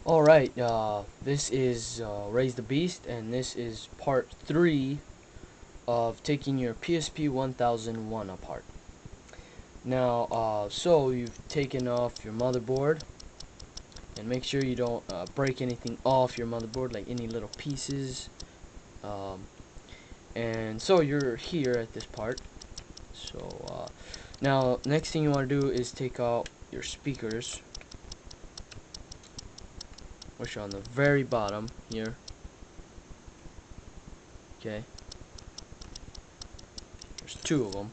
Alright, this is Reyisthebeast, and this is part 3 of taking your PSP 1001 apart. Now, so you've taken off your motherboard, and make sure you don't break anything off your motherboard, like any little pieces. And so you're here at this part. So, now, next thing you want to do is take out your speakers, which are on the very bottom here. Okay, there's two of them.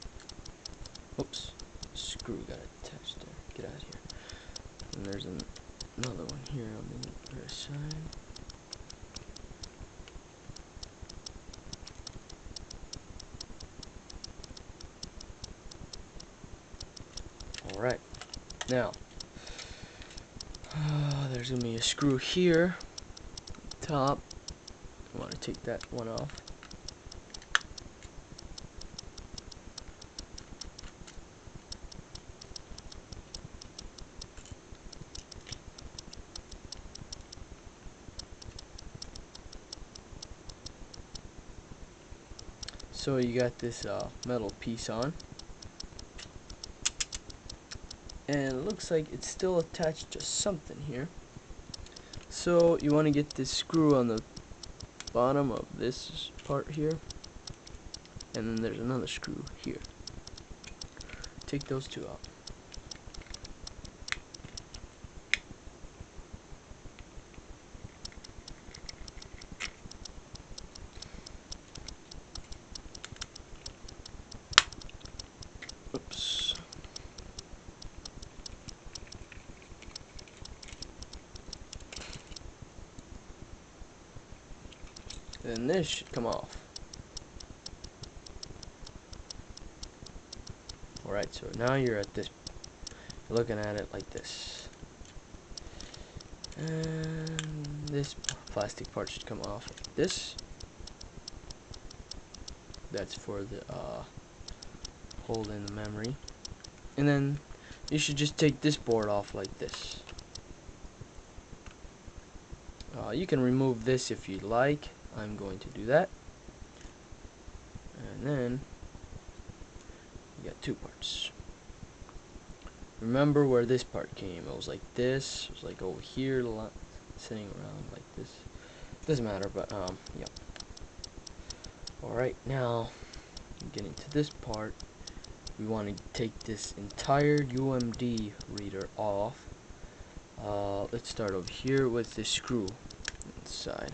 Oops, screw got attached there. Get out of here. And there's another one here on the other side. Alright, now there's gonna be a screw here, top. I want to take that one off. So you got this metal piece on, and it looks like it's still attached to something here. So you want to get this screw on the bottom of this part here, and then there's another screw here. Take those two out. Oops. Then this should come off. Alright, so now you're at this, you're looking at it like this. And this plastic part should come off like this. That's for the holding the memory. And then you should just take this board off like this. You can remove this if you'd like. I'm going to do that. And then you got two parts. Remember where this part came. It was like this. It was like over here, sitting around like this. Doesn't matter, but yep. Alright, now getting to this part, we want to take this entire UMD reader off. Let's start over here with this screw inside.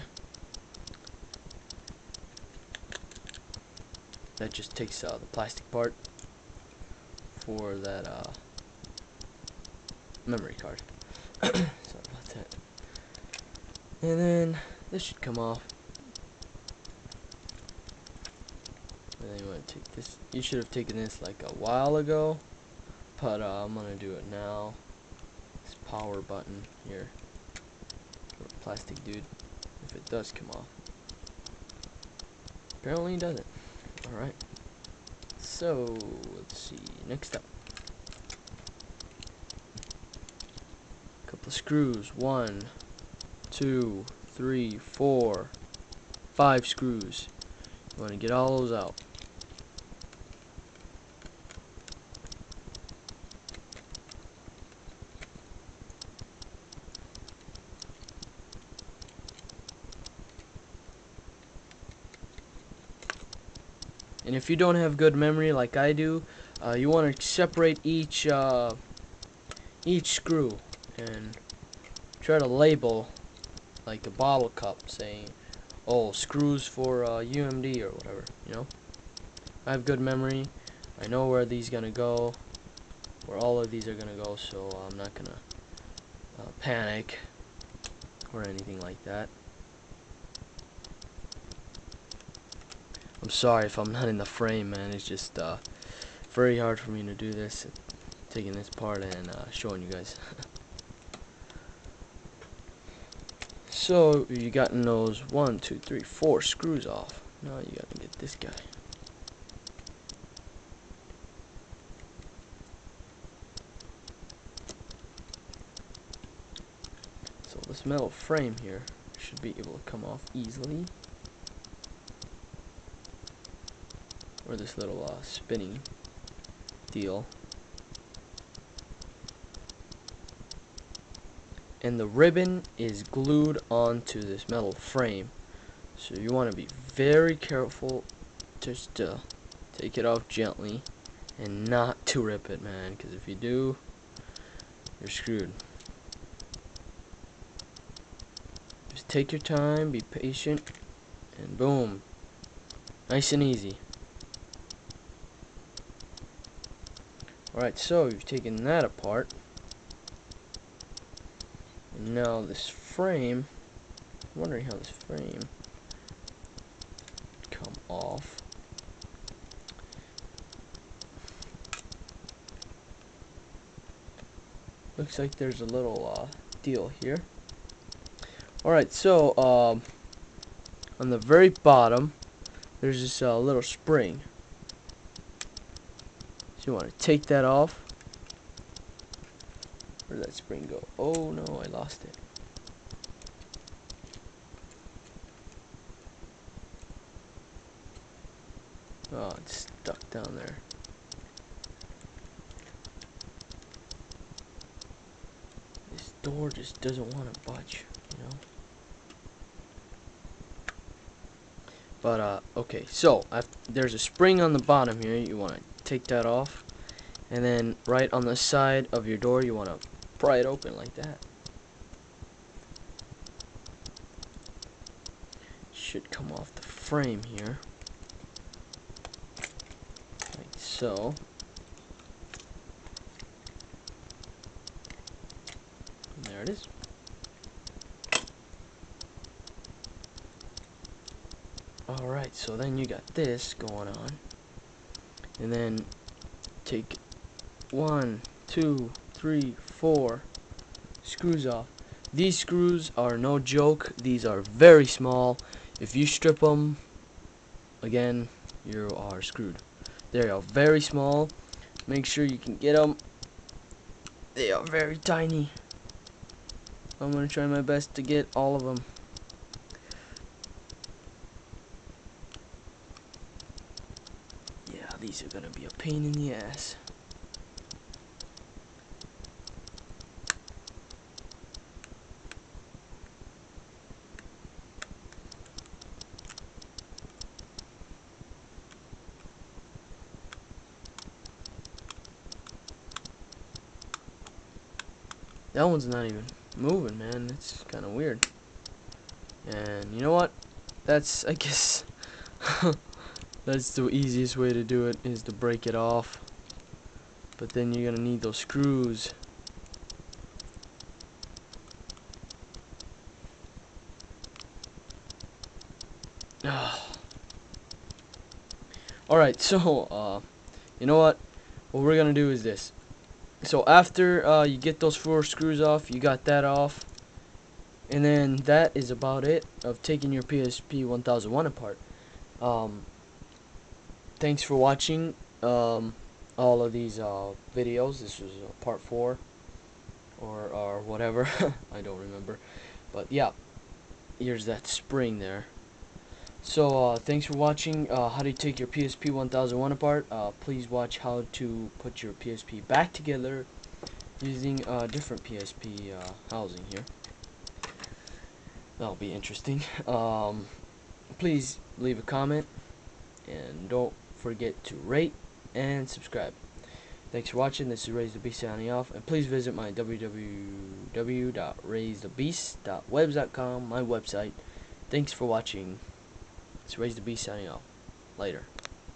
That just takes the plastic part for that memory card. Sorry about that. And then this should come off. And then you want to take this. You should have taken this like a while ago, but I'm gonna do it now. This power button here, plastic dude. If it does come off, apparently it doesn't. All right. So let's see. Next up, a couple of screws. 1, 2, 3, 4, 5 screws. You want to get all those out. And if you don't have good memory like I do, you want to separate each screw and try to label like a bottle cup, saying, "Oh, screws for UMD" or whatever. You know, I have good memory. I know where these gonna go, where all of these are gonna go, so I'm not gonna panic or anything like that. I'm sorry if I'm not in the frame, man. It's just very hard for me to do this, taking this part and showing you guys. So you gotten those 1, 2, 3, 4 screws off. Now you got to get this guy. So this metal frame here should be able to come off easily. Or this little spinning deal. And the ribbon is glued onto this metal frame, so you want to be very careful just to take it off gently and not to rip it, man, because if you do, you're screwed. Just take your time, be patient, and boom, nice and easy. Alright, so you've taken that apart. And now this frame, I'm wondering how this frame come off. Looks like there's a little deal here. Alright, so on the very bottom there's this little spring. So you want to take that off. Where did that spring go? Oh no, I lost it. Oh, it's stuck down there. This door just doesn't want to budge, you know? But, okay, so there's a spring on the bottom here. You want to take that off. And then right on the side of your door, you want to pry it open like that. Should come off the frame here. Like so. And there it is. Alright, so then you got this going on. And then take 1, 2, 3, 4 screws off. These screws are no joke. These are very small. If you strip them, again, you are screwed. They are very small. Make sure you can get them. They are very tiny. I'm going to try my best to get all of them. Yeah, these are going to be a pain in the ass. That one's not even moving, man. It's kind of weird. And you know what? That's, I guess, that's the easiest way to do it, is to break it off. But then you're gonna need those screws. Alright, so, you know what? What we're gonna do is this. So after you get those 4 screws off, you got that off, and then that is about it of taking your PSP 1001 apart. Thanks for watching all of these videos. This was part 4 or whatever. I don't remember, but yeah, here's that spring there. So thanks for watching how to take your PSP 1001 apart. Please watch how to put your PSP back together using a different PSP housing here. That'll be interesting. Please leave a comment and don't forget to rate and subscribe. Thanks for watching. This is Reyisthebeast signing off, and please visit my www.reyisthebeast.webs.com, my website. Thanks for watching. It's Reyisthebeast signing off. Later.